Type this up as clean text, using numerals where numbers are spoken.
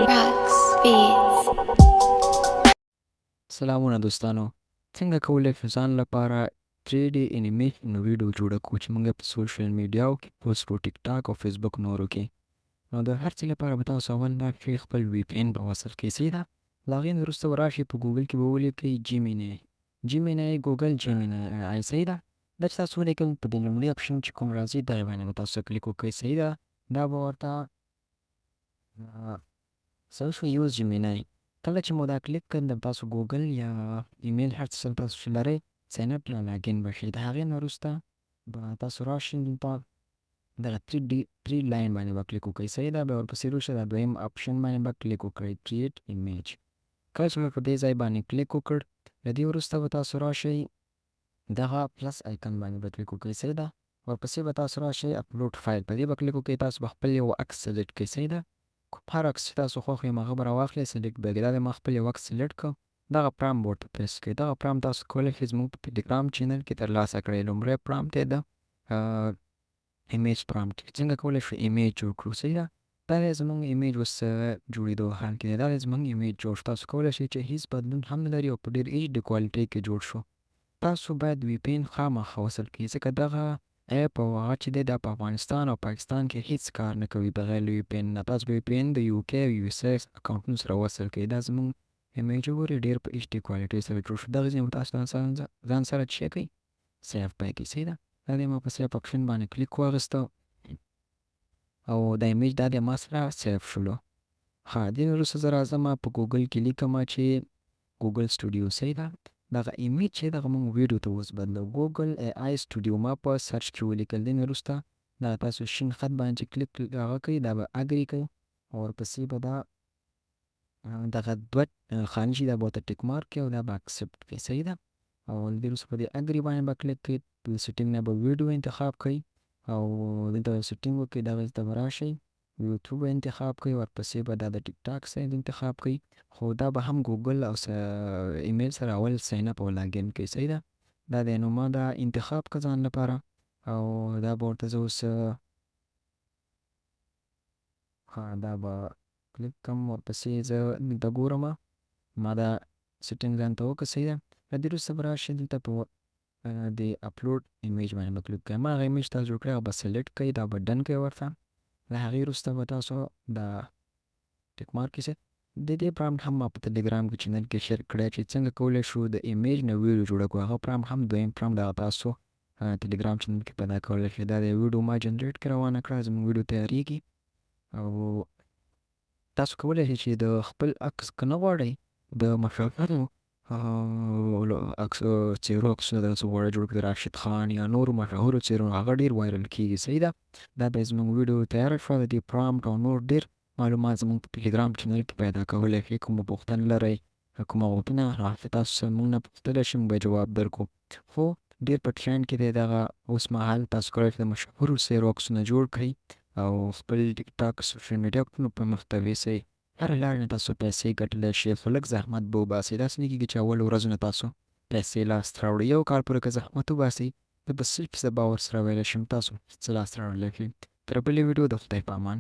Rocks, beats. سلامونه دوستانو، څنګه کولی شو ځان لپاره 3D انیمیشن ویډیو جوړه کړو چې موږ په سوشل میډیاو کې پوسټ کړو، ټیک ټاک او فیسبوک نورو کې. نو د هر څه لپاره به تاسو اول راشئ خپل وی پی ان به وصل کړئ، صحیح ده؟ له هغې نه وروسته به راشئ په ګوګل کې به ولیکئ جیمینای ګوګل جیمینای، صحیح ده؟ دا چې تاسو ولیکئ په دې لومړي اپشن چې کوم راځي دغې باندې به تاسو کلیک وکړئ، صحیح ده؟ دا به ورته څه شو یوز جیمینای. کله چې مو دا کلیک کړ د تاسو ګوګل یا ایمیل هر څه سره تاسو چې لرئ ساین اپ یا لاګین به شئ. د هغې نه وروسته به تاسو راشئ دلته دغه تھری لاین باندې به کلیک وکړئ، صحیح ده؟ بیا ورپسې وروسته دا دویم اپشن باندې به کلیک وکړئ کریټ ایمیج. کله چې مو په دې ځای باندې کلیک وکړ له دې وروسته به تاسو راشئ دغه پلس آیکن باندې به کلیک وکړئ، صحیح ده؟ ورپسې به تاسو راشئ اپلوډ فایل په دې به کلیک وکړئ. تاسو به خپل یو عکس سلیکټ کړئ، صحیح ده؟ هر عکس چې تاسو خوښ وي هغه به راواخلئ سلیکټ به یې کړئ. دا دی ما خپل یو عکس سلیکټ کړ، دغه پرام به ورته پیسټ کړئ. دغه پرام تاسو کولی شئ زموږ په ټیلیګرام چینل کې ترلاسه کړئ. لومړی پرامپټ یې د ایمیج پرامپټ، څنګه کولی شو ایمیج جوړ کړو، صحیح ده؟ دا دی زموږ ایمیج اوس جوړېدو حال کې دی. دا دی زموږ ایمیج جوړ شو. تاسو کولی شئ چې هېڅ بدلون هم نه لري او په ډېر ایچ ډي کوالټۍ کې جوړ شو. تاسو باید وی پی ان خامخا وصل کړئ ځکه دغه ایپ او هغه چې دی دا په افغانستان او پاکستان کې هیڅ کار نه کوي بغیر له وی پی ان نه. تاسو به وی پی ان د یو کې او یو اس ایس اکاونټونو سره وصل کړئ. دا زموږ ایمیج وګورئ ډېر په ایچ ډي کوالټۍ سره جوړ شو. دغه ځای به تاسو ځان سره څه کوئ سیف به یې کړئ، صحیح ده؟ دا دی ما په سیف اپشن باندې کلیک واخیسته او دا ایمیج دا دی ما سره سیف شولو. ښه دې نه وروسته زه راځم په ګوګل کې لیکم چې ګوګل سټوډیو، صحیح ده؟ دغه ایمیج چې دغه موږ ویډیو ته اوس بدلو ګوګل ای آی سټوډیو ما په سرچ کې ولیکل. دې نه وروسته دغه تاسو شین خط باندې چې کلیک هغه کوئ دا به اګري کوئ او ورپسې به دا دغه دوه خانې چې دا به ورته ټیک مارک کړئ او دا به اکسپټ کړئ، صحیح ده؟ او له دې وروسته په دې اګري باندې به کلیک کړئ. د سیټینګ نه به ویډیو انتخاب کړئ او دلته سیټینګ وکړئ. دغه ته به راشئ یوټیوب انتخاب کړئ، ورپسې به دا د ټیک ټاک سایډ انتخاب کړئ، خو دا به هم ګوګل او ایمیل سره اول ساین اپ او لاګین کړئ، صحیح ده؟ دا دی نو ما دا انتخاب کړه ځان لپاره او دا به ورته زه اوس دا به کلیک کړم. ورپسې زه دلته ګورم ما دا سیټینګ ځان ته وکړه، صحیح ده؟ له دې وروسته به راشئ دلته په د اپلوډ ایمیج باندې به کلیک کړئ. ما هغه ایمیج تاسو جوړ کړی هغه به سلیکټ کړئ، دا به ډن کړئ ورته. له هغې وروسته به تاسو دا ټیک مارک کړئ. د دې پرامپټ هم ما په ټلیګرام کې چینل کې شیر کړی چې څنګه کولی شو د ایمیج نه ویډیو جوړه کړو. هغه پرامپټ هم دویم پرامپټ دغه تاسو ټلیګرام چینل کې پیدا کولی شئ. دا د ویډیو ما جنریټ کړې روانه کړه، زموږ ویډیو تیارېږي او تاسو کولی شئ چې د خپل عکس که نه غواړئ د مشهورو څېرو عکسونه داسې غواړئ جوړ کړئ د راشد خان یا نورو مشهورو څېرو هغه ډېر وایرل کېږي، صحیح ده؟ دا بیا زموږ ویډیو تیاره شوه. د دې پرامپټ او نور ډېر معلومات زموږ په ټلیګرام چینل کې پیدا کولی شئ. کومه پوښتنه لرئ کومه غوښتنه تاسو موږ نه پوښتلی شئ موږ به جواب درکړو. خو ډېر په ټرینډ کې دی دغه اوس مهال. تاسو کولی شئ د مشهورو څېرو عکسونه جوړ کړئ او خپل ټیک ټاک سوشل میډیا اکاونټونه په محتوي سئ. هره لارې نه تاسو پیسې ګټلی شئ خو لږ زحمت به وباسئ. داسې نه کېږي چې اولو ورځو نه تاسو پیسې لاسته راوړئ. یو کال پورې که زحمت وباسئ زه به 100% باور سره ویلی شم تاسو څه لاسته راوړلی شئ. تر بلې ویډیو د خدای په امان.